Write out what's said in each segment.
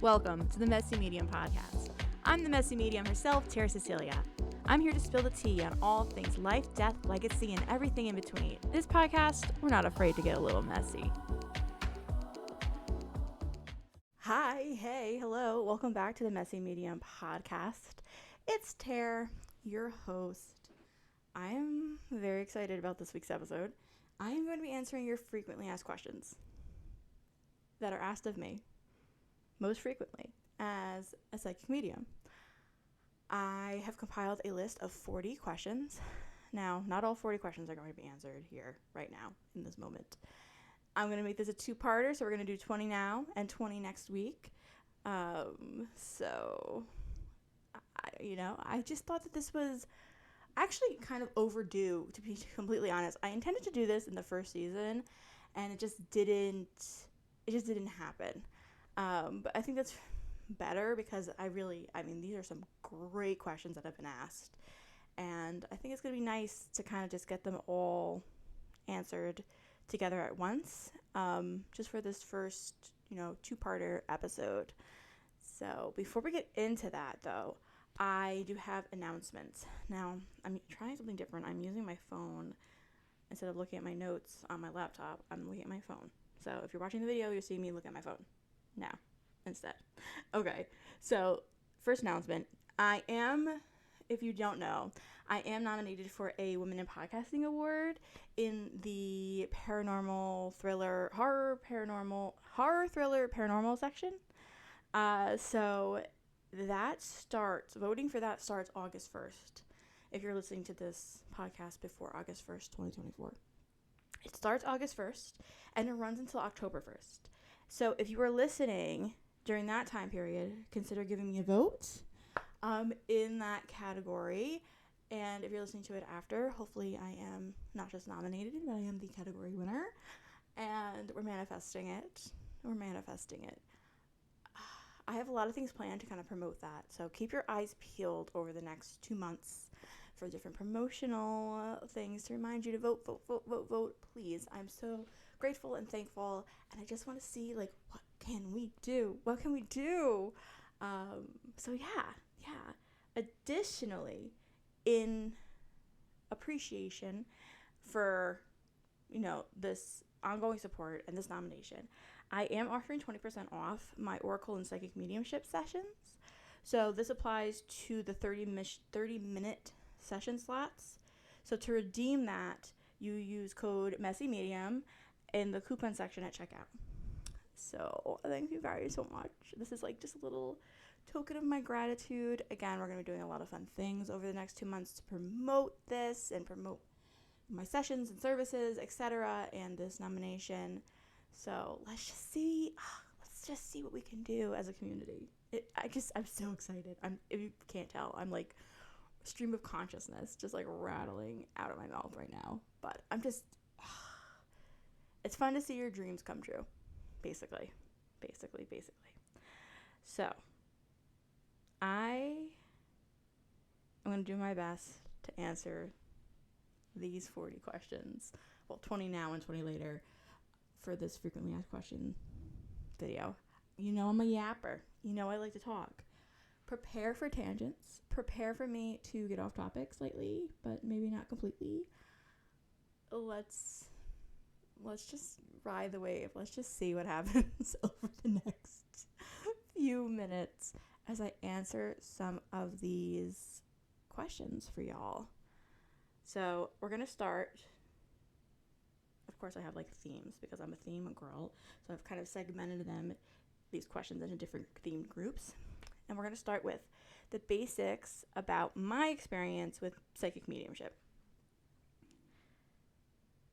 Welcome to the Messy Medium podcast. I'm the Messy Medium herself, Terr Cacilia. I'm here to spill the tea on all things life, death, legacy, and everything in between. This podcast, we're not afraid to get a little messy. Hi, hey, hello. Welcome back to the Messy Medium podcast. It's Terr, your host. I am very excited about this week's episode. I am going to be answering your frequently asked questions that are asked of me most frequently as a psychic medium. I have compiled a list of 40 questions. Now, not all 40 questions are going to be answered here right now in this moment. I'm going to make this a two-parter, so we're going to do 20 now and 20 next week. I just thought that this was actually kind of overdue, to be completely honest. I intended to do this in the first season, and it just didn't happen. But I think that's better because these are some great questions that have been asked. And I think it's going to be nice to kind of just get them all answered together at once, just for this first, two-parter episode. So before we get into that, though, I do have announcements. Now, I'm trying something different. I'm using my phone. Instead of looking at my notes on my laptop, I'm looking at my phone. So if you're watching the video, you'll see me look at my phone now instead. Okay, so first announcement. If you don't know, I am nominated for a Women in Podcasting Award in the horror thriller section. So voting for that starts August 1st. If you're listening to this podcast before August 1st, 2024. It starts August 1st and it runs until October 1st. So if you are listening during that time period, consider giving me a vote in that category. And if you're listening to it after, hopefully I am not just nominated, but I am the category winner. And we're manifesting it. I have a lot of things planned to kind of promote that. So keep your eyes peeled over the next 2 months for different promotional things to remind you to vote, please. I'm so grateful and thankful, and I just want to see, what can we do? So yeah. Additionally, in appreciation for, this ongoing support and this nomination, I am offering 20% off my Oracle and Psychic Mediumship sessions. So this applies to the 30-minute session slots. So to redeem that, you use code MESSYMEDIUM in the coupon section at checkout. So thank you guys so much. This is just a little token of my gratitude. Again, we're going to be doing a lot of fun things over the next 2 months to promote this and promote my sessions and services, etc., and this nomination. So let's just see what we can do as a community. I'm so excited. If you can't tell, I'm stream of consciousness just rattling out of my mouth right now. But it's fun to see your dreams come true, basically. So I'm going to do my best to answer these 40 questions. Well, 20 now and 20 later for this frequently asked question video. I'm a yapper. I like to talk. Prepare for tangents. Prepare for me to get off topic slightly, but maybe not completely. Let's just ride the wave. Let's just see what happens over the next few minutes as I answer some of these questions for y'all. So we're going to start. Of course, I have themes because I'm a theme girl. So I've kind of segmented these questions into different themed groups. And we're going to start with the basics about my experience with psychic mediumship.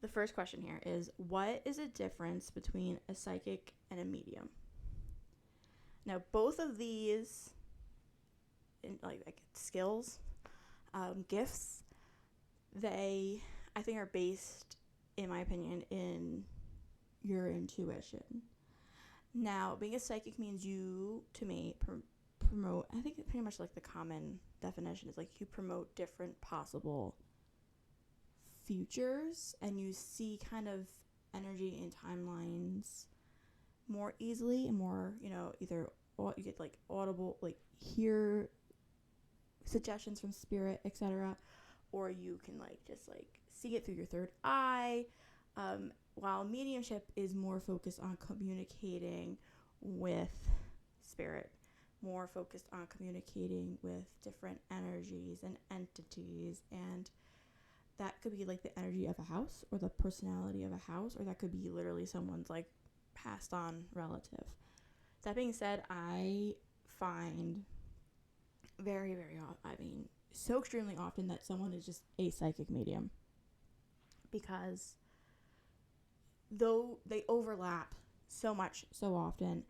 The first question here is, what is the difference between a psychic and a medium? Now, both of these skills, gifts, I think are based, in my opinion, in your intuition. Now, being a psychic means you, to me, promote, I think pretty much the common definition is you promote different possible futures, and you see kind of energy in timelines more easily and more, either you get like audible, like hear suggestions from spirit, etc., or you can like just like see it through your third eye. While mediumship is more focused on communicating with spirit, more focused on communicating with different energies and entities, and that could be like the energy of a house or the personality of a house, or that could be literally someone's like passed on relative. That being said, I find very, very often, so extremely often, that someone is just a psychic medium, because though they overlap so much so often,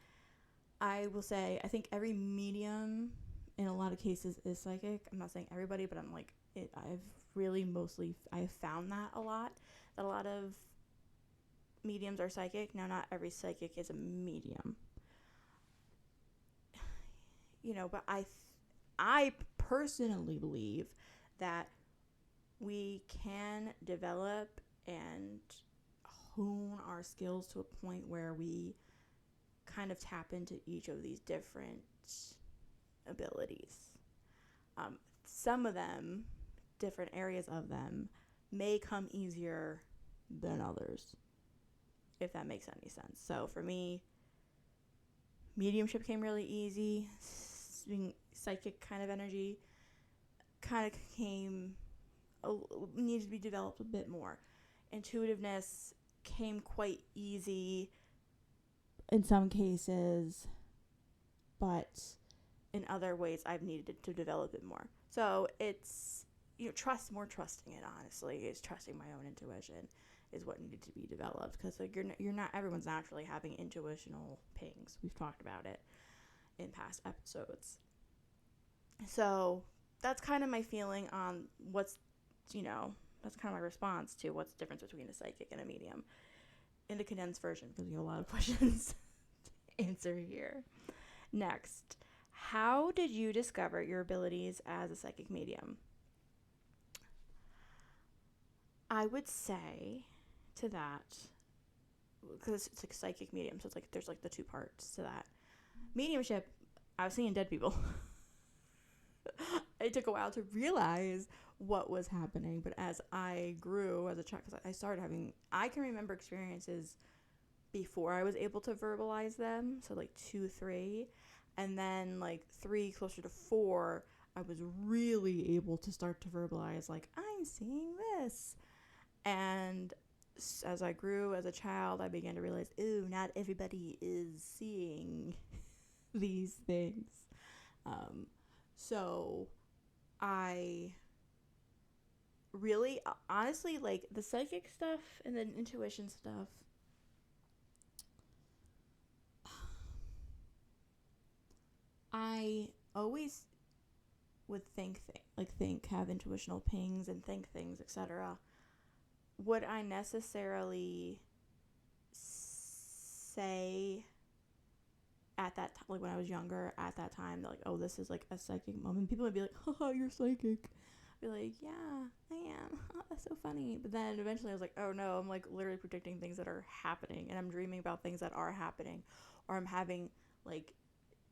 I will say I think every medium in a lot of cases is psychic. I'm not saying everybody, but I'm like I've found that a lot of mediums are psychic. Now, not every psychic is a medium, but I personally believe that we can develop and hone our skills to a point where we kind of tap into each of these different abilities. Some of them, different areas of them, may come easier than others, if that makes any sense. So for me, mediumship came really easy. Being psychic kind of energy kind of needed to be developed a bit more. Intuitiveness came quite easy in some cases, but in other ways I've needed to develop it more. So it's trusting it, honestly, is trusting my own intuition is what needed to be developed, because like you're not everyone's naturally having intuitional pings. We've talked about it in past episodes. So that's kind of my feeling on that's kind of my response to what's the difference between a psychic and a medium in the condensed version, because we have a lot of questions to answer here. Next, how did you discover your abilities as a psychic medium? I would say to that, because it's like psychic medium, so it's like there's like the two parts to that. Mediumship, I was seeing dead people. It took a while to realize what was happening, but as I grew as a child, because I can remember experiences before I was able to verbalize them, so like 2, 3, and then like 3 closer to 4, I was really able to start to verbalize, like, I'm seeing this. And as I grew as a child, I began to realize, ooh, not everybody is seeing these things. So I really, honestly, like the psychic stuff and the intuition stuff, I always would have intuitional pings and think things, etc. Would I necessarily say at that time, like when I was younger, at that time, like, oh, this is like a psychic moment? People would be like, haha, you're psychic. I'd be like, yeah, I am. That's so funny. But then eventually I was like, oh no, I'm like literally predicting things that are happening, and I'm dreaming about things that are happening, or I'm having like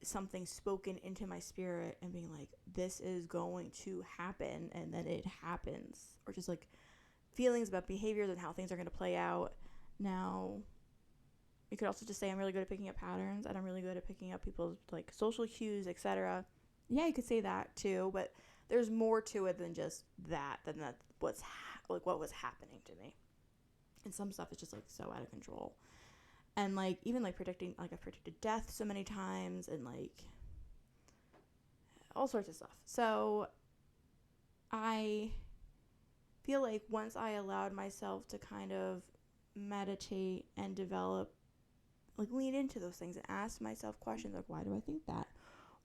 something spoken into my spirit and being like, this is going to happen, and then it happens. Or just like feelings about behaviors and how things are going to play out. Now, you could also just say I'm really good at picking up patterns, and I'm really good at picking up people's like social cues, etc. Yeah, you could say that too, but there's more to it than just that. Than that, what was happening to me, and some stuff is just like so out of control. And like even like predicting, like I've predicted death so many times, and like all sorts of stuff. So I feel like once I allowed myself to kind of meditate and develop, like lean into those things and ask myself questions like, why do I think that?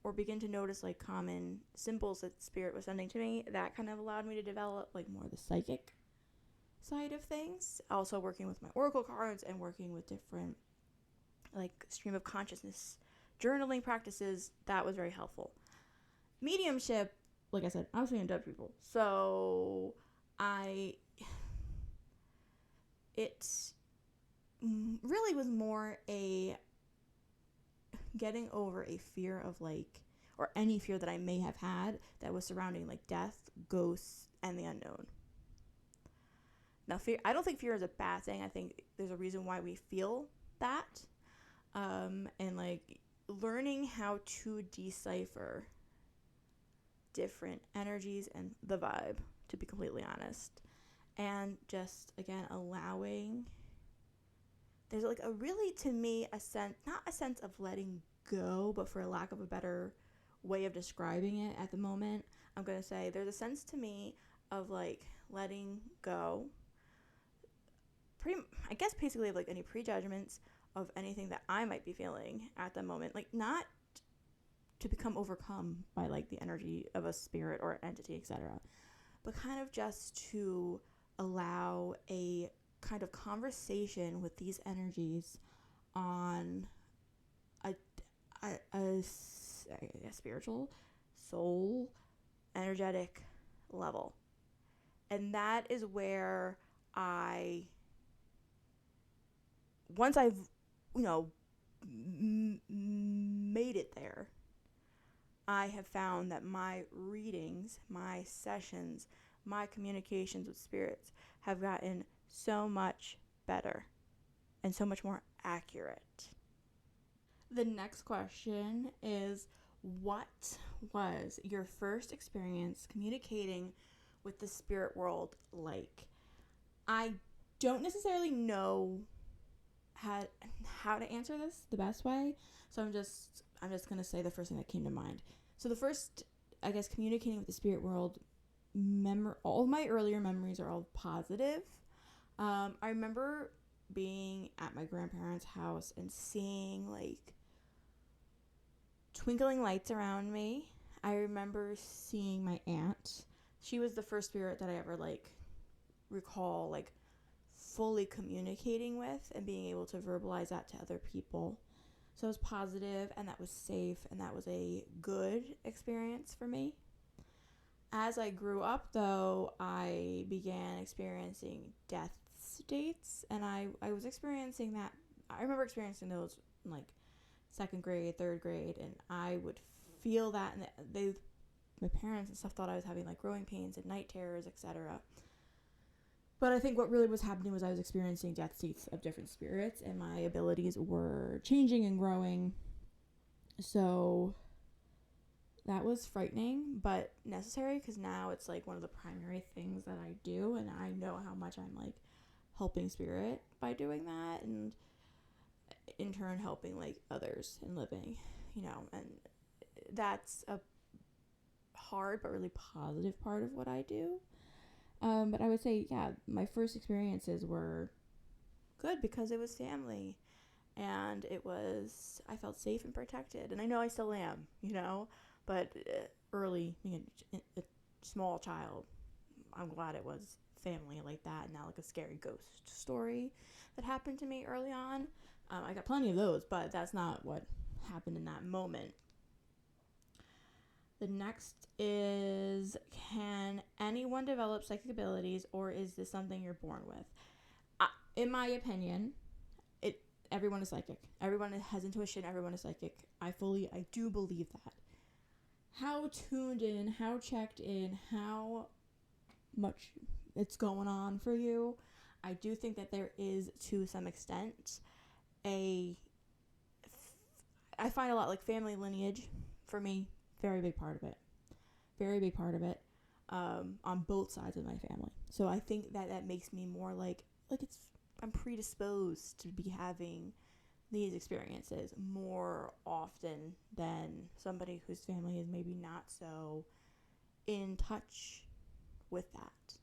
Or begin to notice like common symbols that spirit was sending to me, that kind of allowed me to develop like more the psychic side of things. Also working with my oracle cards and working with different like stream of consciousness journaling practices, that was very helpful. Mediumship, like I said, I was seeing dead people, so it really was more a getting over a fear of like, or any fear that I may have had that was surrounding like death, ghosts, and the unknown. Now, fear, I don't think fear is a bad thing. I think there's a reason why we feel that. And like learning how to decipher different energies and the vibe, to be completely honest. And just, again, allowing, there's like a really, to me, a sense, not a sense of letting go, but for lack of a better way of describing it at the moment, I'm going to say there's a sense to me of like letting go, I guess basically of like any prejudgments of anything that I might be feeling at the moment. Like, not to become overcome by like the energy of a spirit or entity, etc., but kind of just to allow a kind of conversation with these energies on a spiritual, soul, energetic level. And that is where once I've, made it there, I have found that my readings, my sessions, my communications with spirits have gotten so much better and so much more accurate. The next question is, what was your first experience communicating with the spirit world like? I don't necessarily know how to answer this the best way, so I'm just going to say the first thing that came to mind. So the first, I guess, communicating with the spirit world, all of my earlier memories are all positive. I remember being at my grandparents' house and seeing like twinkling lights around me. I remember seeing my aunt. She was the first spirit that I ever like recall like fully communicating with and being able to verbalize that to other people. So it was positive, and that was safe, and that was a good experience for me. As I grew up, though, I began experiencing death states, and I was experiencing that. I remember experiencing those in like second grade, third grade, and I would feel that, and my parents and stuff thought I was having like growing pains and night terrors, etc. But I think what really was happening was I was experiencing death states of different spirits, and my abilities were changing and growing. So that was frightening, but necessary, because now it's like one of the primary things that I do, and I know how much I'm like helping spirit by doing that, and in turn helping like others and living, and that's a hard but really positive part of what I do. But I would say, yeah, my first experiences were good because it was family, and I felt safe and protected, and I know I still am, but early, being a small child, I'm glad it was family like that, and not like a scary ghost story that happened to me early on. I got plenty of those, but that's not what happened in that moment. The next is, can anyone develop psychic abilities, or is this something you're born with? In my opinion, everyone is psychic. Everyone has intuition. Everyone is psychic. I do believe that. How tuned in, how checked in, how much it's going on for you, I do think that there is, to some extent, I find a lot like family lineage for me. Very big part of it. Very big part of it. On both sides of my family. So I think that makes me more like I'm predisposed to be having these experiences more often than somebody whose family is maybe not so in touch with that.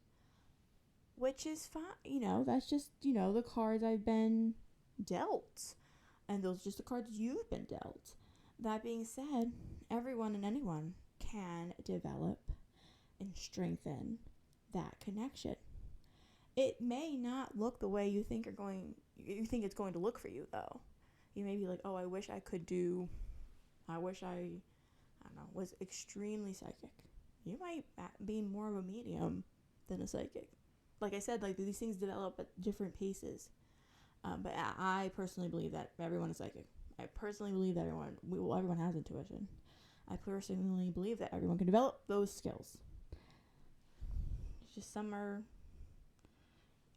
Which is fine, that's just, the cards I've been dealt. And those are just the cards you've been dealt. That being said, everyone and anyone can develop and strengthen that connection. It may not look the way you think it's going to look for you, though. You may be like, oh, I wish I was extremely psychic. You might be more of a medium than a psychic. Like I said, like these things develop at different paces. But I personally believe that everyone is psychic. I personally believe that everyone has intuition. I personally believe that everyone can develop those skills. It's just some are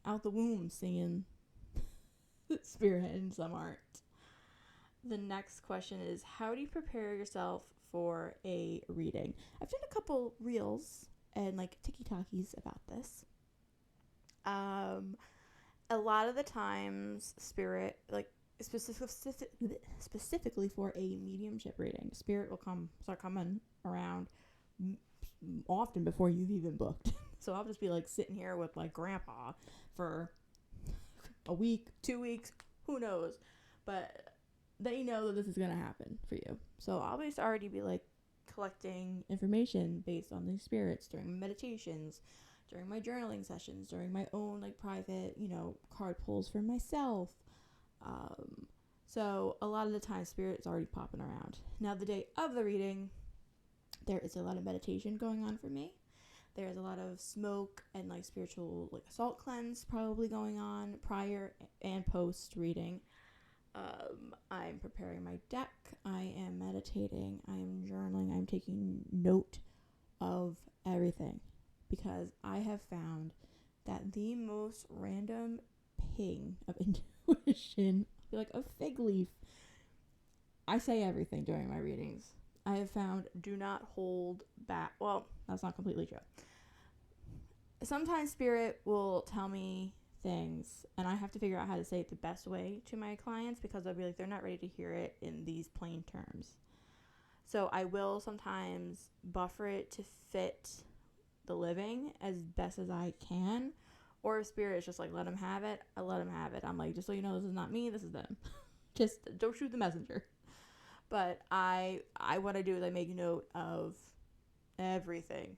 out the womb seeing spirit and some aren't. The next question is, how do you prepare yourself for a reading? I've done a couple reels and like TikToks about this. A lot of the times, spirit, like specifically for a mediumship reading, spirit will start coming around often before you've even booked. So I'll just be like sitting here with like grandpa for a week, 2 weeks, who knows, but they know that this is going to happen for you. So I'll just already be like collecting information based on these spirits during meditations, during my journaling sessions, during my own like private, card pulls for myself. So a lot of the time spirit is already popping around. Now the day of the reading, there is a lot of meditation going on for me. There's a lot of smoke and like spiritual like salt cleanse probably going on prior and post reading. I'm preparing my deck. I am meditating. I am journaling. I'm taking note of everything because I have found that the most random ping of intuition, like a fig leaf. I say everything during my readings. I have found do not hold back. Well, that's not completely true. Sometimes spirit will tell me things and I have to figure out how to say it the best way to my clients because they'll be like, they're not ready to hear it in these plain terms. So I will sometimes buffer it to fit the living as best as I can. Or if spirit is just like, let them have it, I let them have it. I'm like, just so you know, this is not me, this is them. Just don't shoot the messenger. But what I do is I make note of everything.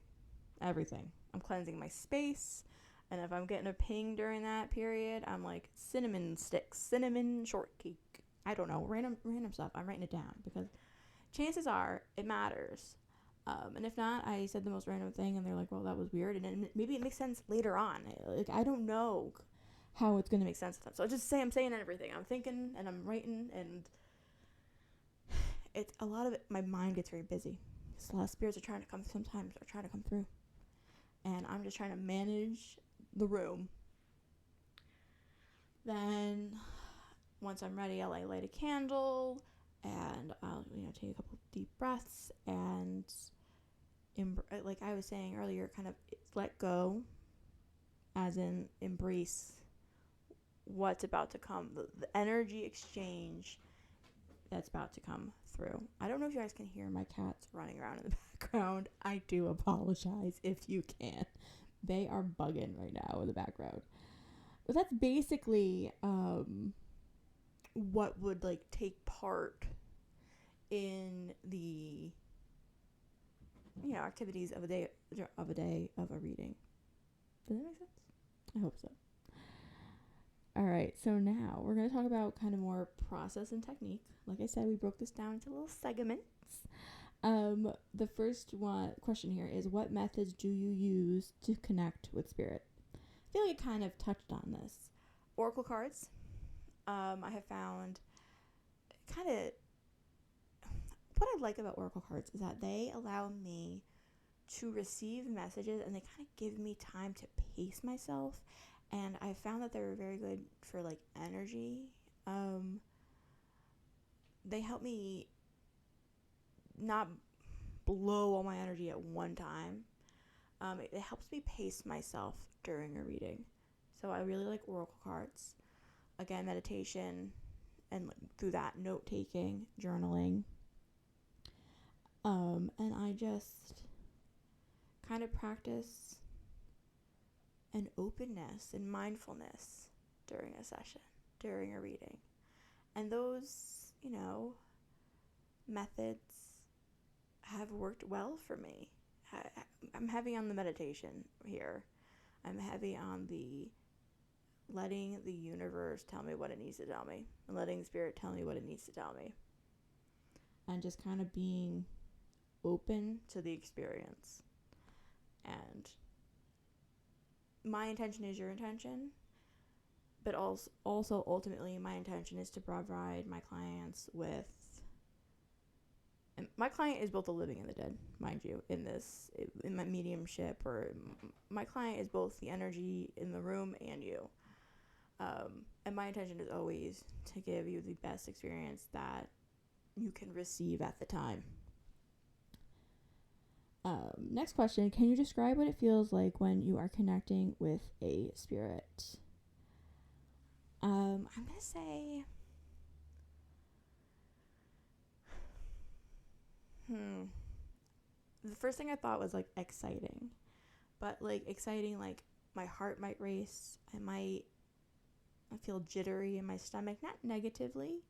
I'm cleansing my space. And if I'm getting a ping during that period, I'm like, cinnamon sticks, cinnamon shortcake. I don't know, random stuff. I'm writing it down because chances are it matters. And if not, I said the most random thing and they're like, well, that was weird. And then maybe it makes sense later on. Like, I don't know how it's going to make sense to them. So I just say I'm saying everything. I'm thinking and I'm writing and it's a lot of it. My mind gets very busy. A lot of spirits are trying to come through. And I'm just trying to manage the room. Then once I'm ready, I'll light a candle and I'll take a couple deep breaths and like I was saying earlier, kind of let go, as in embrace what's about to come, the energy exchange that's about to come through. I don't know if you guys can hear my cats running around in the background. I do apologize if you can. They are bugging right now in the background. But that's basically what would like take part in the activities of a day of a reading. Does that make sense? I hope so. All right, so now we're going to talk about kind of more process and technique. Like I said, we broke this down into little segments. The first question here is, what methods do you use to connect with spirit? I feel like I kind of touched on this. Oracle cards. I have found kind of what I like about Oracle cards is that they allow me to receive messages and they kind of give me time to pace myself. And I found that they're very good for like energy. They help me not blow all my energy at one time. It helps me pace myself during a reading. So I really like Oracle cards. Again, meditation and through that note taking, journaling. And I just kind of practice an openness and mindfulness during a session, during a reading. And those, methods have worked well for me. I'm heavy on the meditation here. I'm heavy on the letting the universe tell me what it needs to tell me and letting spirit tell me what it needs to tell me. And just kind of being open to the experience. And my intention is your intention, but also ultimately my intention is to provide my clients with, and my client is both the living and the dead, mind you, in my mediumship, or my client is both the energy in the room and you. And my intention is always to give you the best experience that you can receive at the time. Next question. Can you describe what it feels like when you are connecting with a spirit? I'm going to say... The first thing I thought was, like, exciting. But, like, exciting, like, my heart might race. I feel jittery in my stomach. Not negatively.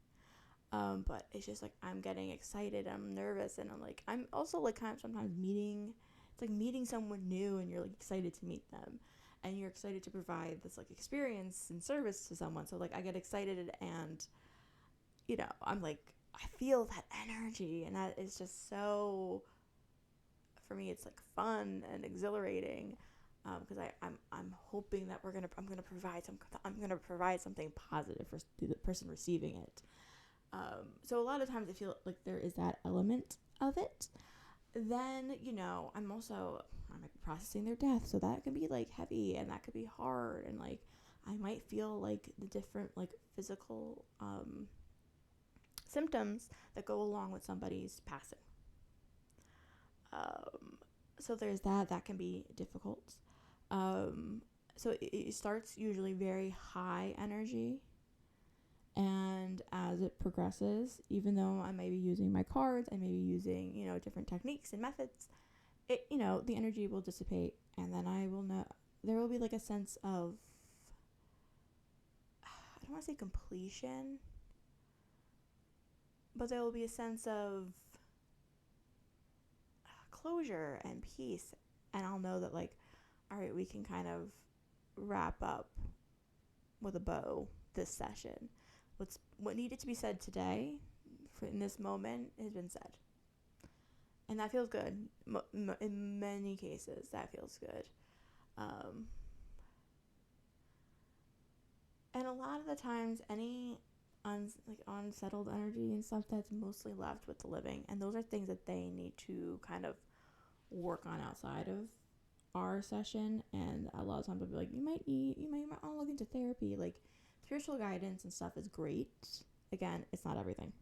But it's just, like, I'm getting excited. I'm nervous. And I'm also, like, kind of sometimes it's like meeting someone new, and you're, like, excited to meet them. And you're excited to provide this, like, experience and service to someone. So, like, I get excited, and, you know, I'm, like, I feel that energy. And that is just so... For me, it's like fun and exhilarating, because I'm hoping that I'm gonna provide something positive for the person receiving it. So a lot of times I feel like there is that element of it. Then, you know, I might be processing their death, so that can be like heavy, and that could be hard, and like I might feel like the different like physical symptoms that go along with somebody's passing. So there's that can be difficult. So it starts usually very high energy, and as it progresses, even though I may be using my cards, I may be using, you know, different techniques and methods, the energy will dissipate, and then I will know, there will be like a sense of, I don't want to say completion, but there will be a sense of closure and peace, and I'll know that, like, all right, we can kind of wrap up with a bow this session. What needed to be said today, in this moment, has been said, and that feels good. In many cases, that feels good. And a lot of the times, any unsettled energy and stuff, that's mostly left with the living, and those are things that they need to kind of work on outside of our session. And a lot of times I'll be like, you might want to look into therapy. Like, spiritual guidance and stuff is great. Again, it's not everything.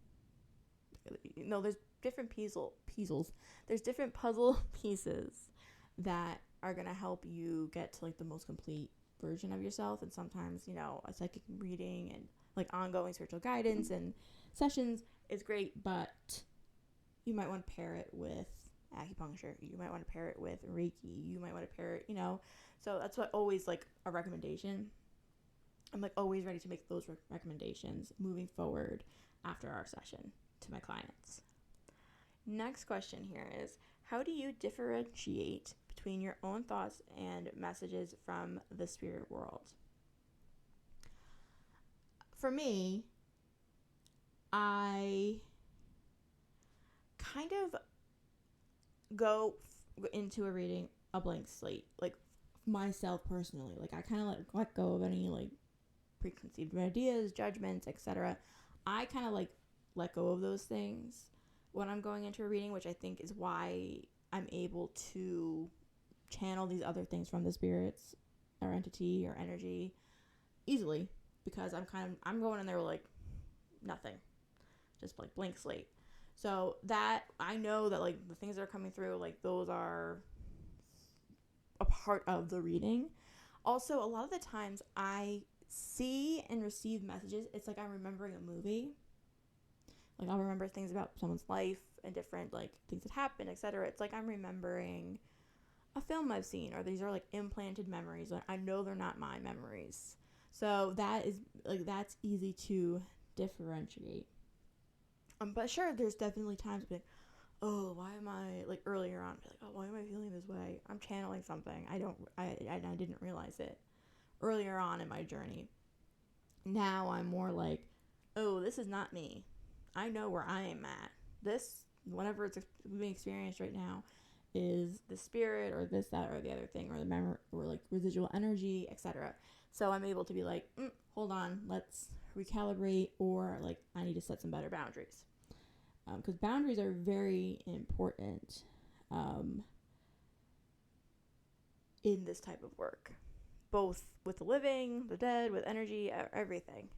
There's different there's different puzzle pieces that are going to help you get to like the most complete version of yourself. And sometimes, you know, a psychic reading and like ongoing spiritual guidance and sessions is great, but you might want to pair it with acupuncture. You might want to pair it with Reiki. You might want to pair it, you know. So that's what always like a recommendation. I'm like always ready to make those recommendations moving forward after our session to my clients. Next question here is, how do you differentiate between your own thoughts and messages from the spirit world? For me, I kind of go into a reading a blank slate, like myself personally. Like I kind of let go of any like preconceived ideas, judgments, etc. I kind of like let go of those things when I'm going into a reading, which I think is why I'm able to channel these other things from the spirits or entity or energy easily, because I'm going in there with like nothing, just like blank slate. So that I know that like the things that are coming through, like those are a part of the reading. Also, a lot of the times I see and receive messages, it's like I'm remembering a movie. Like I'll remember things about someone's life and different like things that happened, etc. It's like I'm remembering a film I've seen, or these are like implanted memories. Like I know they're not my memories. So that is like, that's easy to differentiate. But sure, there's definitely times like, oh, why am I, like earlier on, be like, oh, why am I feeling this way? I'm channeling something. I didn't realize it earlier on in my journey. Now I'm more like, oh, this is not me. I know where I am at. This, whatever it's being experienced right now, is the spirit or this, that, or the other thing, or the memory, or like residual energy, etc. So I'm able to be like, hold on, let's recalibrate, or like I need to set some better boundaries. Because boundaries are very important in this type of work, both with the living, the dead, with energy, everything.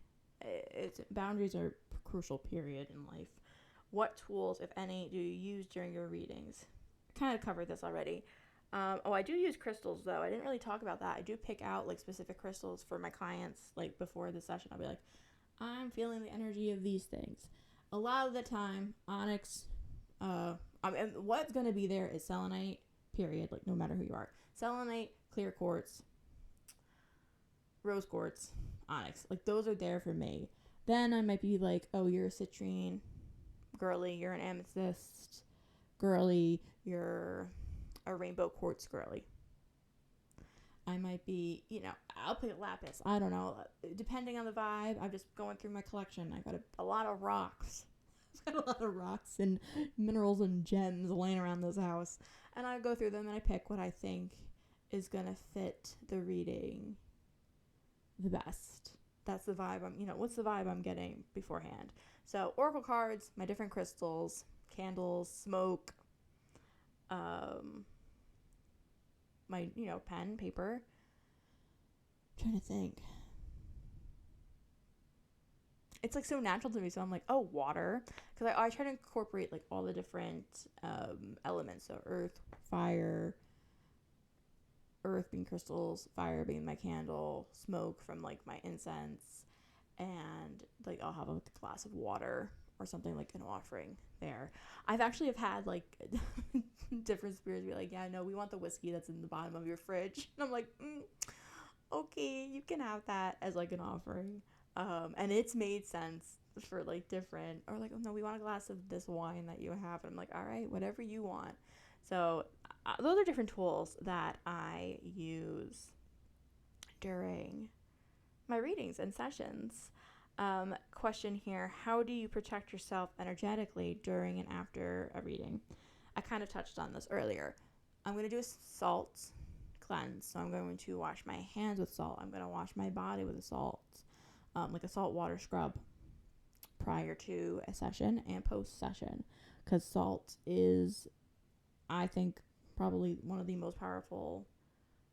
Boundaries are crucial, period, in life. What tools, if any, do you use during your readings? I kind of covered this already. I do use crystals, though. I didn't really talk about that. I do pick out like specific crystals for my clients. Like before the session, I'll be like, I'm feeling the energy of these things. A lot of the time, onyx, and what's going to be there is selenite, period, like no matter who you are. Selenite, clear quartz, rose quartz, onyx. Like those are there for me. Then I might be like, oh, you're a citrine, girly. You're an amethyst, girly. You're a rainbow quartz, girly. I might be, I'll pick lapis. I don't know. Depending on the vibe, I'm just going through my collection. I got a lot of rocks. I've got a lot of rocks and minerals and gems laying around this house. And I go through them and I pick what I think is going to fit the reading the best. That's the vibe what's the vibe I'm getting beforehand. So oracle cards, my different crystals, candles, smoke, my, pen, paper. I'm trying to think. It's like so natural to me. So I'm like, oh, water. Because I try to incorporate like all the different elements. So earth, fire, earth being crystals, fire being my candle, smoke from like my incense, and like I'll have a glass of water or something like an offering there. I've actually had like different spirits be like, yeah, no, we want the whiskey that's in the bottom of your fridge. And I'm like, okay, you can have that as like an offering. And it's made sense for like different, or like, oh no, we want a glass of this wine that you have. And I'm like, all right, whatever you want. So those are different tools that I use during my readings and sessions. Question here, how do you protect yourself energetically during and after a reading? I kind of touched on this earlier. I'm going to do a salt cleanse. So I'm going to wash my hands with salt. I'm going to wash my body with a salt, like a salt water scrub prior to a session and post session, because salt is, I think, probably one of the most powerful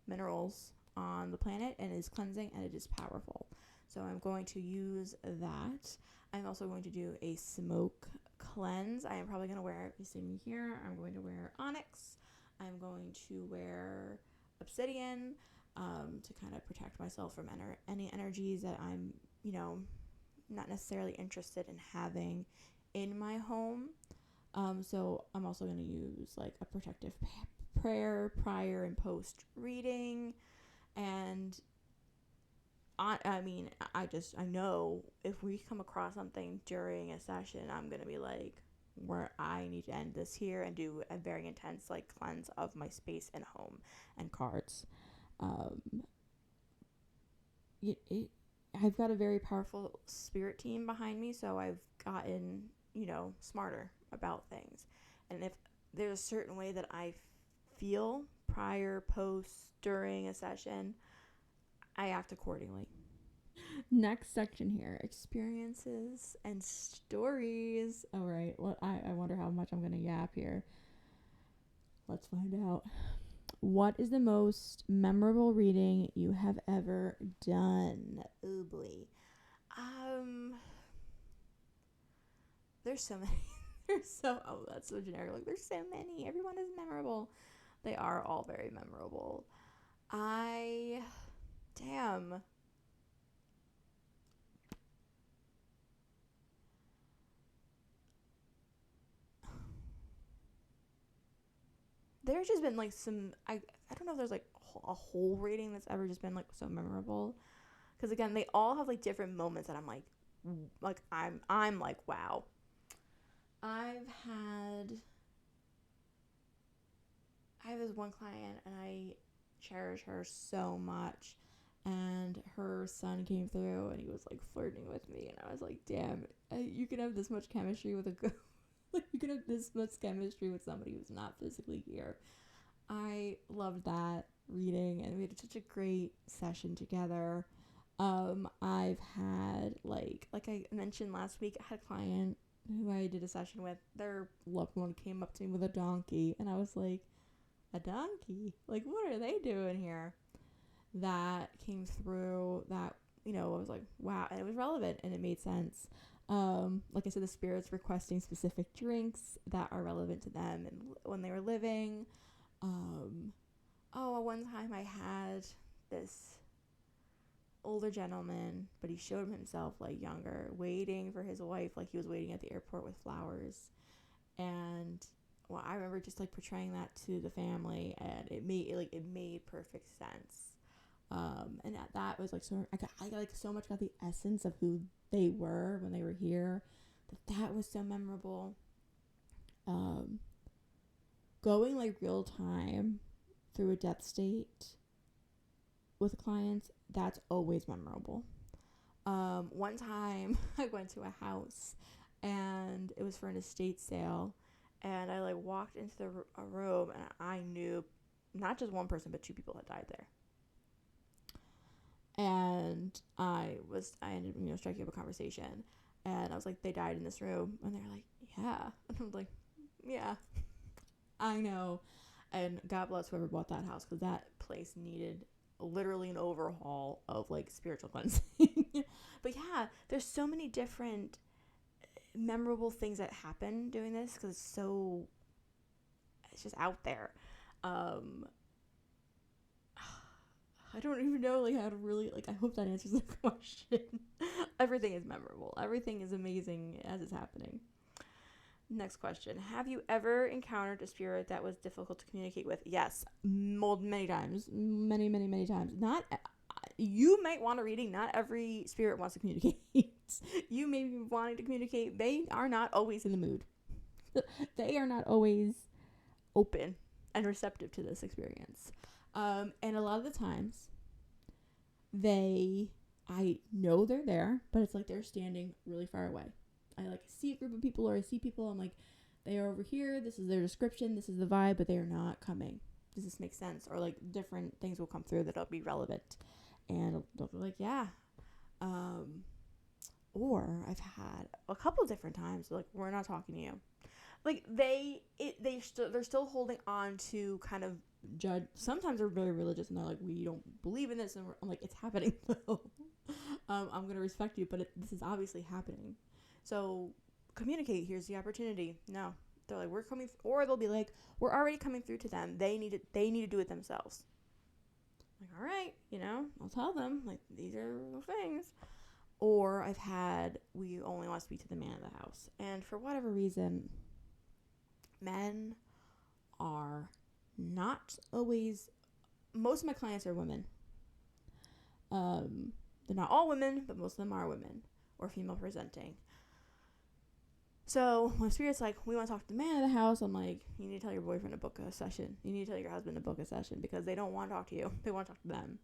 minerals on the planet, and is cleansing, and it is powerful. So I'm going to use that. I'm also going to do a smoke cleanse. I am probably going to wear, you see me here, I'm going to wear onyx. I'm going to wear obsidian to kind of protect myself from any energies that I'm, not necessarily interested in having in my home. So I'm also going to use like a protective prayer prior and post reading. And I know if we come across something during a session, I'm going to be like, where I need to end this here and do a very intense like cleanse of my space and home and cards. I've got a very powerful spirit team behind me, so I've gotten, smarter about things. And if there's a certain way that I feel prior, post, during a session, I act accordingly. Next section here, experiences and stories. All right, well, I wonder how much I'm going to yap here. Let's find out. What is the most memorable reading you have ever done? Oh boy. There's so many. That's so generic. Like, there's so many. Everyone is memorable. They are all very memorable. Damn. There's just been like some, I don't know if there's like a whole reading that's ever just been like so memorable. Because again, they all have like different moments that I'm like I'm like, wow. I have this one client and I cherish her so much, and her son came through and he was like flirting with me, and I was like, damn, you can have this much chemistry with a Like, you can have this much chemistry with somebody who's not physically here. I loved that reading, and we had such a great session together. I've had, like I mentioned last week, I had a client who I did a session with. Their loved one came up to me with a donkey, and I was like, a donkey? Like, what are they doing here? That came through, that, I was like, wow, and it was relevant, and it made sense. Like I said, the spirits requesting specific drinks that are relevant to them and when they were living. One time I had this older gentleman, but he showed himself like younger, waiting for his wife, like he was waiting at the airport with flowers. And I remember just like portraying that to the family, and it made perfect sense. And that was like, so I like so much got the essence of who they were when they were here, that was so memorable. Going like real time through a death state with clients, that's always memorable. One time I went to a house, and it was for an estate sale, and I like walked into a room, and I knew not just one person but 2 people had died there. And I ended striking up a conversation, and I was like, they died in this room, and they're like, yeah. And I was like, yeah, I know. And God bless whoever bought that house, because that place needed literally an overhaul of like spiritual cleansing. But yeah, there's so many different memorable things that happen doing this, because it's just out there. I don't even know like how to really I hope that answers the question. Everything is memorable. Everything is amazing as it's happening. Next question. Have you ever encountered a spirit that was difficult to communicate with? Yes. Many times. Many times. You might want a reading. Not every spirit wants to communicate. You may be wanting to communicate. They are not always in the mood. They are not always open and receptive to this experience. And a lot of the times, I know they're there, but it's like they're standing really far away. I like see a group of people, or I see people, I'm like, they are over here, this is their description, this is the vibe, but they are not coming. Does this make sense? Or like different things will come through that'll be relevant. And they'll be like, yeah. Or I've had a couple different times, like, we're not talking to you. Like, they're still holding on to kind of judge. Sometimes they're very religious, and they're like, we don't believe in this. And I'm like, it's happening though. I'm going to respect you, but this is obviously happening. So communicate. Here's the opportunity. No, they're like, we're coming, or they'll be like, we're already coming through to them. They need to do it themselves. Like, all right, I'll tell them, like, these are the things. Or I've had, we only want to speak to the man of the house. And for whatever reason, men are not always, most of my clients are women. They're not all women, but most of them are women or female presenting. So when spirit's like, we want to talk to the man of the house, I'm like, you need to tell your boyfriend to book a session. You need to tell your husband to book a session, because they don't want to talk to you. They want to talk to them.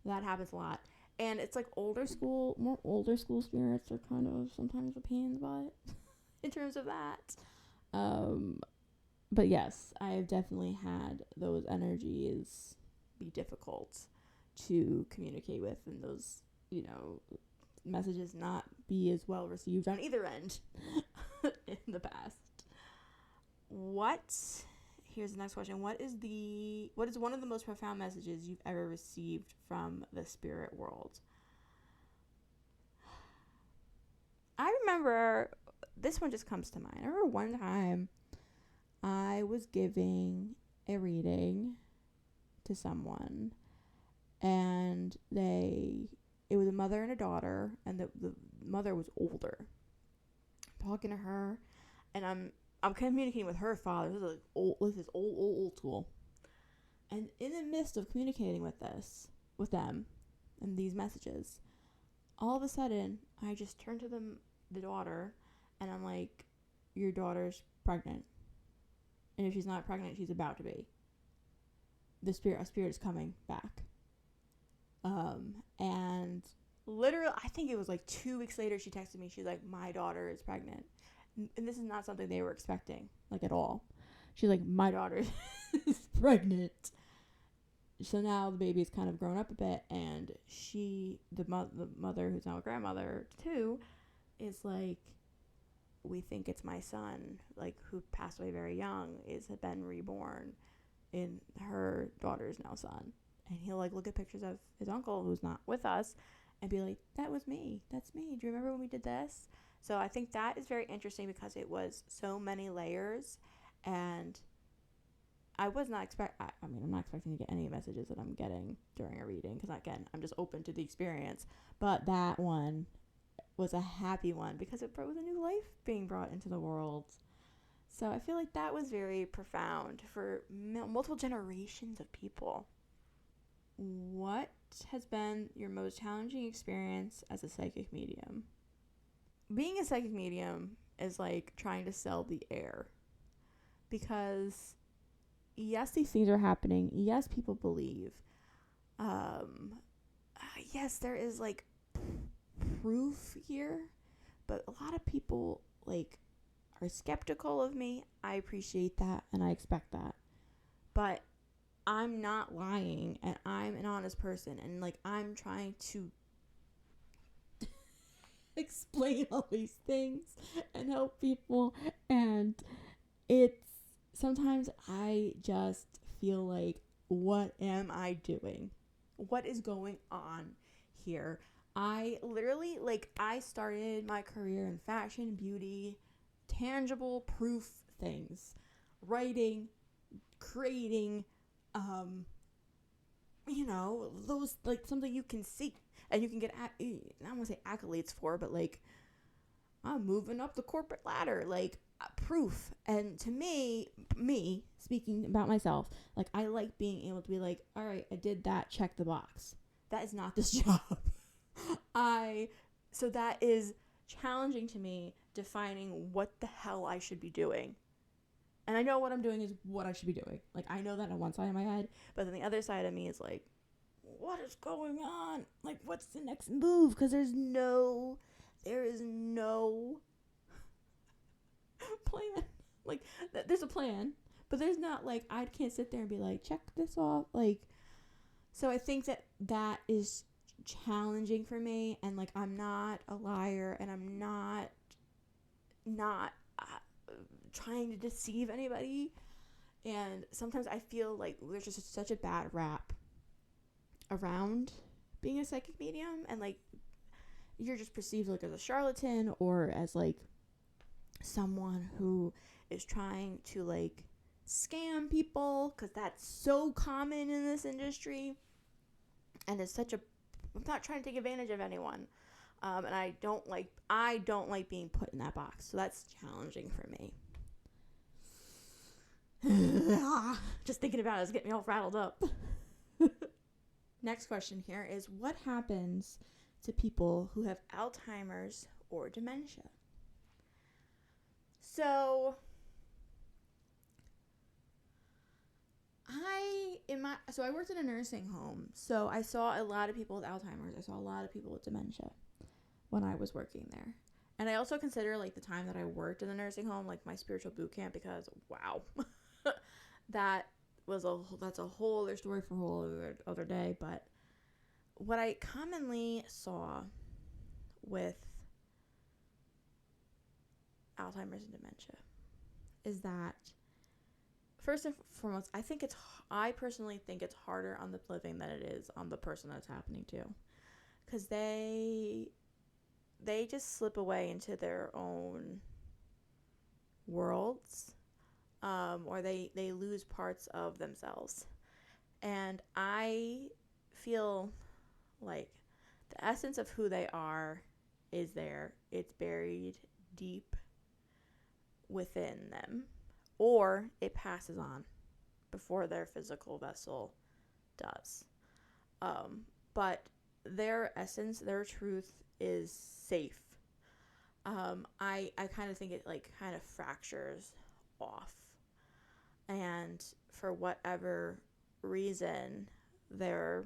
That happens a lot. And it's like more older school spirits are kind of sometimes a pain in the butt in terms of that. But yes, I have definitely had those energies be difficult to communicate with, and those, messages not be as well received on either end in the past. Here's the next question. What is one of the most profound messages you've ever received from the spirit world? I remember, this one just comes to mind. I remember one time I was giving a reading to someone, and it was a mother and a daughter, and the mother was older. I'm talking to her, and I'm communicating with her father. This is old school. And in the midst of communicating with them, and these messages, all of a sudden, I just turned to the daughter, and I'm like, your daughter's pregnant. And if she's not pregnant, she's about to be. A spirit is coming back. And literally, I think it was like 2 weeks later, she texted me. She's like, my daughter is pregnant. and this is not something they were expecting, like, at all. She's like, my daughter is pregnant. So now the baby's kind of grown up a bit, and the mother, who's now a grandmother too, is like, we think it's my son, like, who passed away very young, had been reborn in her daughter's now son. And he'll, like, look at pictures of his uncle who's not with us and be like, that was me. That's me. Do you remember when we did this? So I think that is very interesting because it was so many layers, and I'm not expecting to get any messages that I'm getting during a reading because, again, I'm just open to the experience. But that one was a happy one because it was a new life being brought into the world. So I feel like that was very profound for multiple generations of people. What has been your most challenging experience as a psychic medium? Being a psychic medium is like trying to sell the air, because yes, these things are happening. Yes, people believe. Yes, there is, like, proof here, but a lot of people, like, are skeptical of me. I appreciate that and I expect that, but I'm not lying, and I'm an honest person, and, like, I'm trying to explain all these things and help people, and it's sometimes I just feel like, what am I doing? What is going on here? I literally, like, I started my career in fashion, beauty, tangible proof things, writing, creating, those, like, something you can see and you can get, I don't want to say accolades for, but, like, I'm moving up the corporate ladder, like, proof. And to me, speaking about myself, like, I like being able to be like, all right, I did that, check the box. That is not this job. So that is challenging to me, defining what the hell I should be doing. And I know what I'm doing is what I should be doing. Like, I know that on one side of my head, but then the other side of me is like, what is going on? Like, what's the next move? Because there is no plan. Like, there's a plan, but there's not, like, I can't sit there and be like, check this off. Like, so I think that is challenging for me, and, like, I'm not a liar, and I'm not trying to deceive anybody. And sometimes I feel like there's just such a bad rap around being a psychic medium, and, like, you're just perceived, like, as a charlatan or as, like, someone who is trying to, like, scam people, because that's so common in this industry, and it's I'm not trying to take advantage of anyone, and I don't like being put in that box, so that's challenging for me. Just thinking about it is getting me all rattled up. Next question here is, what happens to people who have Alzheimer's or dementia? So I worked in a nursing home, so I saw a lot of people with Alzheimer's. I saw a lot of people with dementia when I was working there. And I also consider, like, the time that I worked in the nursing home, like, my spiritual boot camp, because, wow, that's a whole other story for a whole other day. But what I commonly saw with Alzheimer's and dementia is that, first and foremost, I personally think it's harder on the living than it is on the person that's happening to, because they just slip away into their own worlds, or they lose parts of themselves. And I feel like the essence of who they are is there. It's buried deep within them, or it passes on before their physical vessel does. But their essence, their truth is safe. I kind of think it, like, kind of fractures off, and for whatever reason, their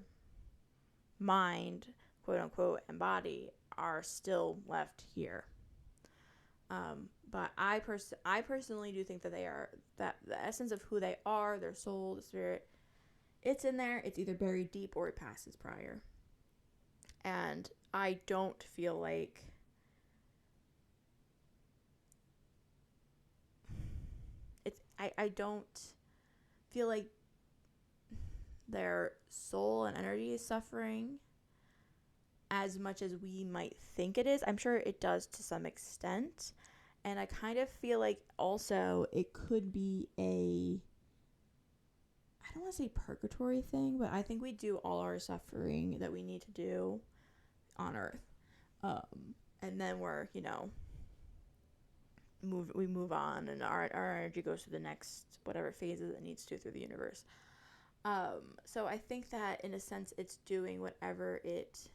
mind, quote unquote, and body are still left here. But I personally do think that they are, that the essence of who they are, their soul, the spirit, it's in there. It's either buried deep or it passes prior. And I don't feel like I don't feel like their soul and energy is suffering as much as we might think it is. I'm sure it does to some extent. And I kind of feel like also it could be I don't want to say purgatory thing, but I think we do all our suffering that we need to do on Earth. And then we're, we move on, and our energy goes to the next whatever phases it needs to through the universe. So I think that in a sense it's doing whatever it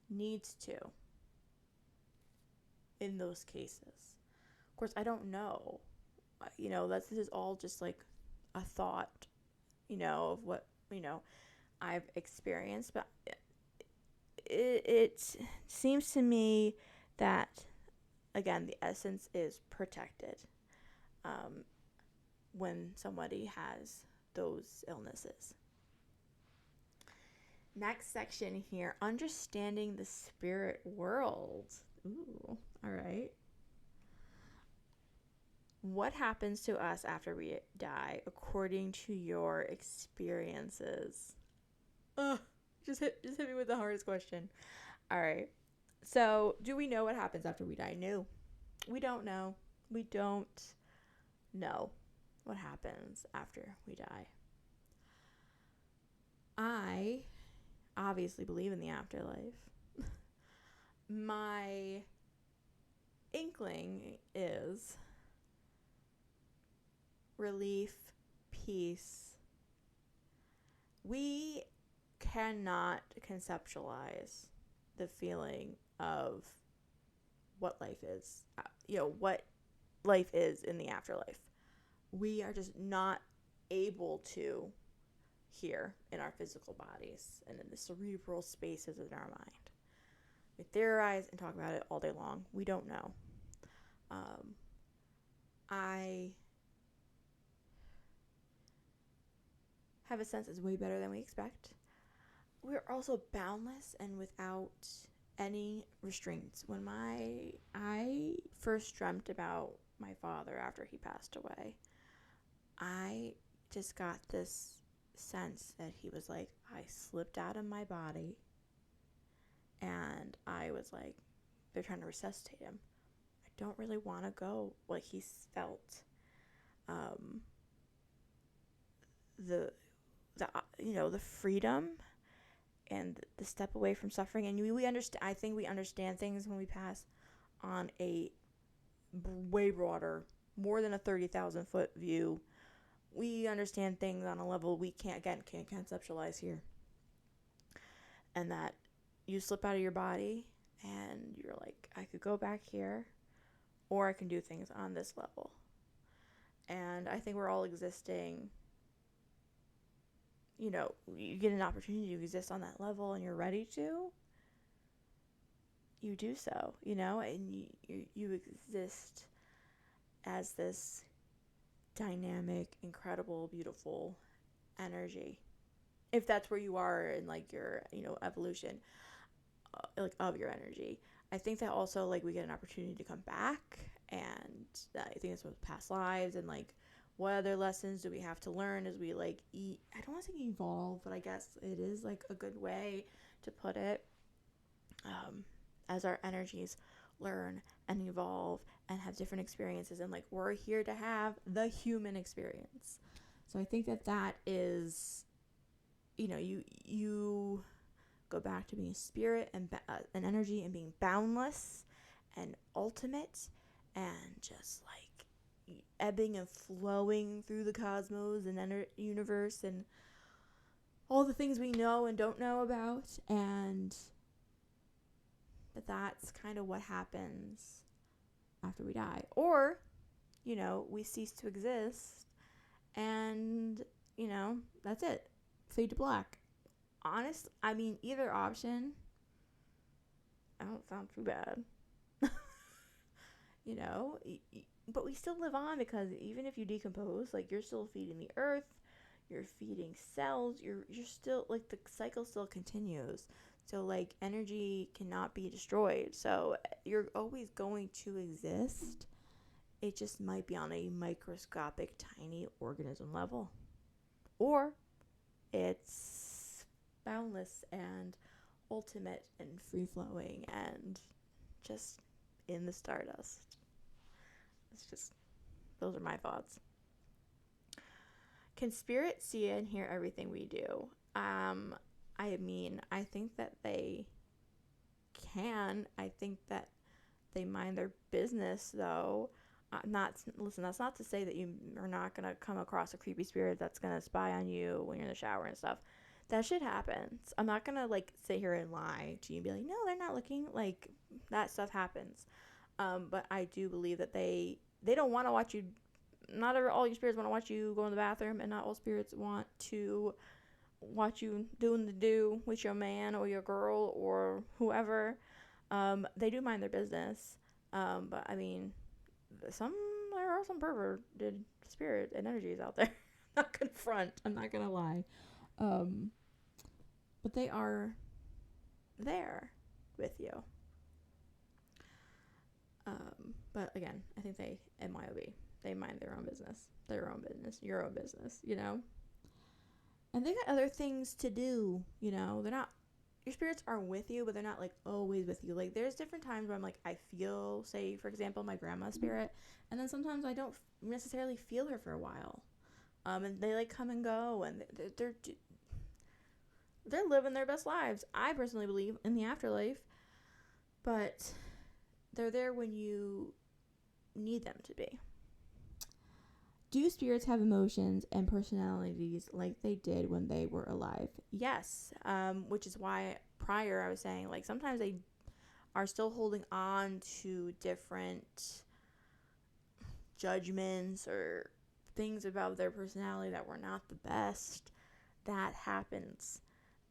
needs to in those cases. Of course, I don't know. This is all just like a thought, of what, I've experienced. But it seems to me that, again, the essence is protected when somebody has those illnesses. Next section here, understanding the spirit world. Ooh, all right. What happens to us after we die according to your experiences? Just hit me with the hardest question. All right. So, do we know what happens after we die? No. We don't know. We don't know what happens after we die. I obviously believe in the afterlife. My inkling is relief, peace. We cannot conceptualize the feeling of what life is, what life is in the afterlife. We are just not able to here in our physical bodies and in the cerebral spaces in our mind. We theorize and talk about it all day long. We don't know. I have a sense it's way better than we expect. We're also boundless and without any restraints. When I first dreamt about my father after he passed away, I just got this sense that he was like, I slipped out of my body and I was like, they're trying to resuscitate him. I don't really want to go. Like, he felt the freedom and the step away from suffering. And we understand. I think we understand things when we pass on a way broader, more than a 30,000 foot view. We understand things on a level we can't conceptualize here. And that you slip out of your body and you're like, I could go back here, or I can do things on this level. And I think we're all existing, you get an opportunity to exist on that level and you're ready to, you do so, and you exist as this dynamic, incredible, beautiful energy. If that's where you are in like your, evolution, like of your energy. I think that also like we get an opportunity to come back, and I think it's with past lives and like what other lessons do we have to learn as we like I don't want to say evolve, but I guess it is like a good way to put it. As our energies learn and evolve and have different experiences, and like we're here to have the human experience. So I think that is, you go back to being spirit and an energy and being boundless and ultimate and just like ebbing and flowing through the cosmos and universe and all the things we know and don't know about. And that's kind of what happens after we die. Or, we cease to exist and, that's it. Fade to black. Either option, I don't sound too bad. you know. But we still live on, because even if you decompose, like, you're still feeding the earth, you're feeding cells, you're still, like, the cycle still continues. So, like, energy cannot be destroyed. So you're always going to exist. It just might be on a microscopic, tiny organism level. Or it's boundless and ultimate and free-flowing and just in the stardust. It's just, those are my thoughts. Can spirits see and hear everything we do? I mean, I think that they can. I think that they mind their business, though. Listen, that's not to say that you are not gonna come across a creepy spirit that's gonna spy on you when you're in the shower and stuff. That shit happens. I'm not gonna, like, sit here and lie to you and be like, no, they're not looking. Like, that stuff happens. But I do believe that they don't want to watch you. Not all your spirits want to watch you go in the bathroom, and not all spirits want to watch you doing the do with your man or your girl or whoever. They do mind their business. But I mean, there are some perverted spirit and energies out there. Not confront. I'm not gonna lie. But they are there with you. But again, I think they MYOB. They mind their own business. Their own business. Your own business, you know? And they got other things to do, you know? They're not, your spirits are with you, but they're not, like, always with you. Like, there's different times where I'm like, I feel, say, for example, my grandma's spirit, and then sometimes I don't necessarily feel her for a while. And they, like, come and go, and they're living their best lives. I personally believe in the afterlife, but they're there when you need them to be. Do spirits have emotions and personalities like they did when they were alive? Yes, which is why prior I was saying, like, sometimes they are still holding on to different judgments or things about their personality that were not the best. That happens.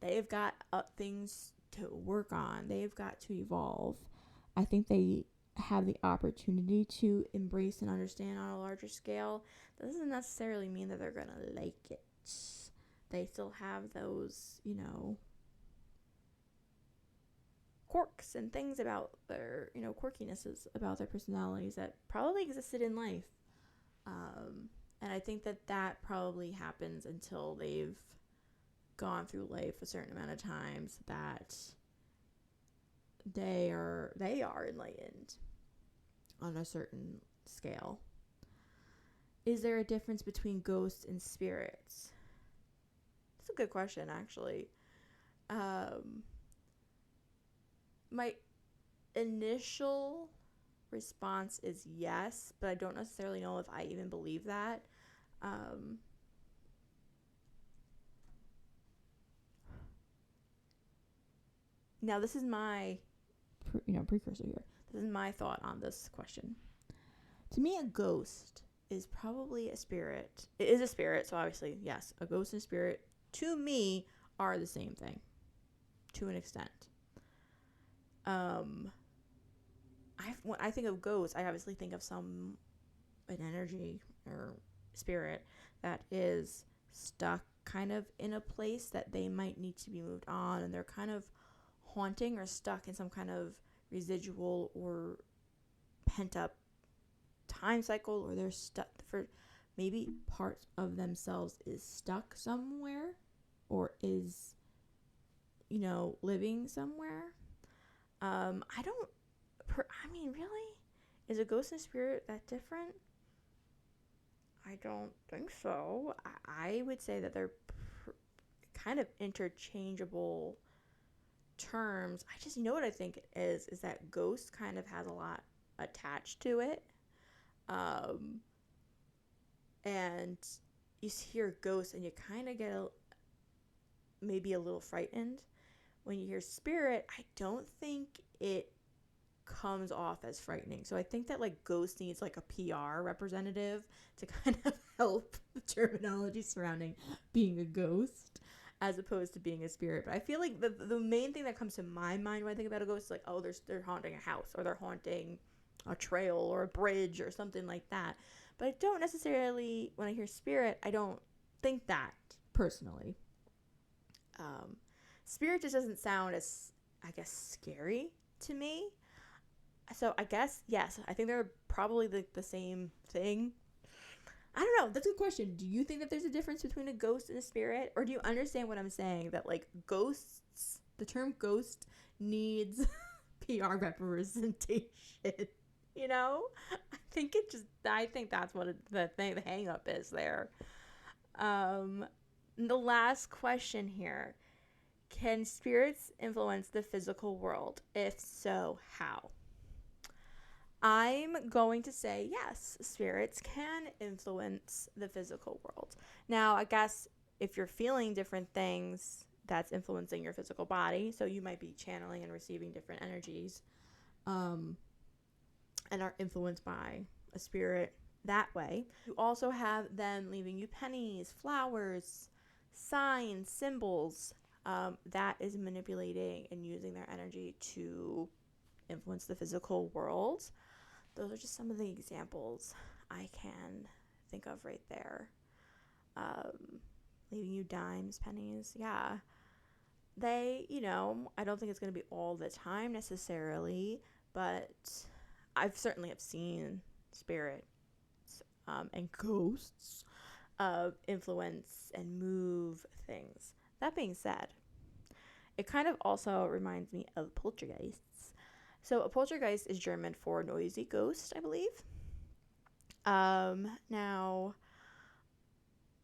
They've got things to work on. They've got to evolve. I think they have the opportunity to embrace and understand on a larger scale. That doesn't necessarily mean that they're gonna like it. They still have those, you know, quirks and things about their, you know, quirkinesses about their personalities that probably existed in life. And I think that probably happens until they've gone through life a certain amount of times, that they are enlightened on a certain scale. Is there a difference between ghosts and spirits? That's a good question, actually. My initial response is yes, but I don't necessarily know if I even believe that. Now, this is my precursor here. This is my thought on this question. To me, a ghost is probably a spirit. It is a spirit, so obviously, yes, a ghost and a spirit, to me, are the same thing, to an extent. When I think of ghosts, I obviously think of an energy or spirit that is stuck kind of in a place that they might need to be moved on, and they're kind of haunting or stuck in some kind of residual or pent up time cycle, or they're stuck for maybe part of themselves is stuck somewhere or is, living somewhere. Really? Is a ghost and spirit that different? I don't think so. I would say that they're kind of interchangeable terms. What I think it is that ghost kind of has a lot attached to it. And you hear ghost and you kind of get maybe a little frightened. When you hear spirit, I don't think it comes off as frightening. So I think that ghost needs a PR representative to kind of help the terminology surrounding being a ghost as opposed to being a spirit. But I feel like the main thing that comes to my mind when I think about a ghost is they're haunting a house, or they're haunting a trail or a bridge or something like that. But I don't necessarily, when I hear spirit, I don't think that personally. Spirit just doesn't sound as, I guess, scary to me. So I guess, yes, I think they're probably the same thing. I don't know. That's a good question. Do you think that there's a difference between a ghost and a spirit? Or do you understand what I'm saying? That, like, ghosts, the term ghost needs PR representation. You know? I think that's what the hang up is there. The last question here. Can spirits influence the physical world? If so, how? I'm going to say yes, spirits can influence the physical world. Now, I guess if you're feeling different things, that's influencing your physical body. So you might be channeling and receiving different energies, and are influenced by a spirit that way. You also have them leaving you pennies, flowers, signs, symbols. That is manipulating and using their energy to influence the physical world. Those are just some of the examples I can think of right there. Leaving you dimes, pennies, yeah. They, I don't think it's going to be all the time necessarily, but I've certainly have seen spirits and ghosts influence and move things. That being said, it kind of also reminds me of poltergeists. So a poltergeist is German for noisy ghost, I believe. Now,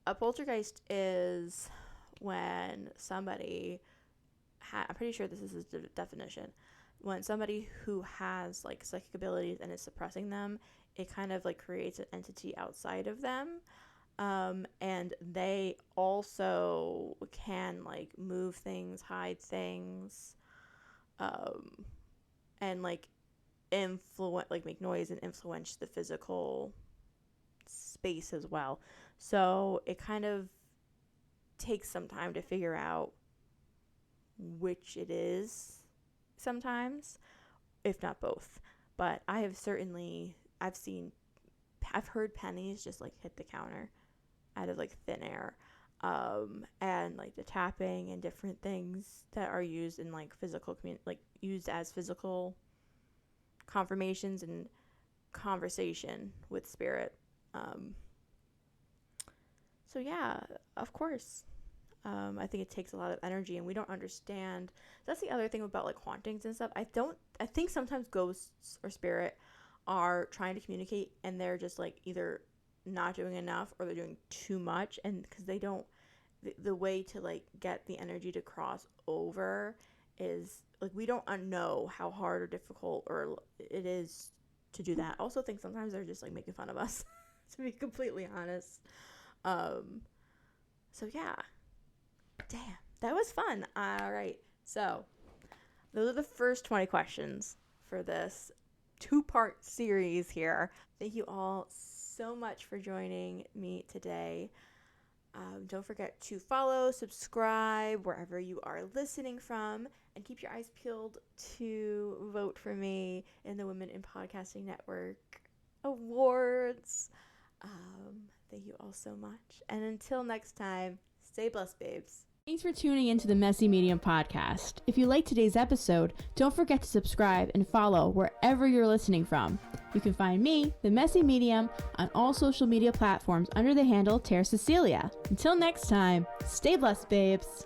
a poltergeist is when somebody, I'm pretty sure this is the definition, when somebody who has like psychic abilities and is suppressing them, it kind of like creates an entity outside of them. And they also can like move things, hide things, and like make noise and influence the physical space as well. So it kind of takes some time to figure out which it is sometimes, if not both. But I've heard pennies just like hit the counter out of like thin air, and like the tapping and different things that are used in like physical used as physical confirmations and conversation with spirit. So yeah, of course. I think it takes a lot of energy, and we don't understand. That's the other thing about like hauntings and stuff. I think sometimes ghosts or spirit are trying to communicate, and they're just like either not doing enough or they're doing too much, and because they don't, the way to like get the energy to cross over is like we don't know how hard or difficult or it is to do that. Also think sometimes they're just like making fun of us to be completely honest. So yeah, damn, that was fun. All right, so those are the first 20 questions for this 2-part series here. Thank you all so much for joining me today. Don't forget to follow, subscribe wherever you are listening from, and keep your eyes peeled to vote for me in the Women in Podcasting Network Awards. Thank you all so much. And until next time, stay blessed, babes. Thanks for tuning into the Messy Medium podcast. If you liked today's episode, don't forget to subscribe and follow wherever you're listening from. You can find me, the Messy Medium, on all social media platforms under the handle Terr Cacilia. Until next time, stay blessed, babes.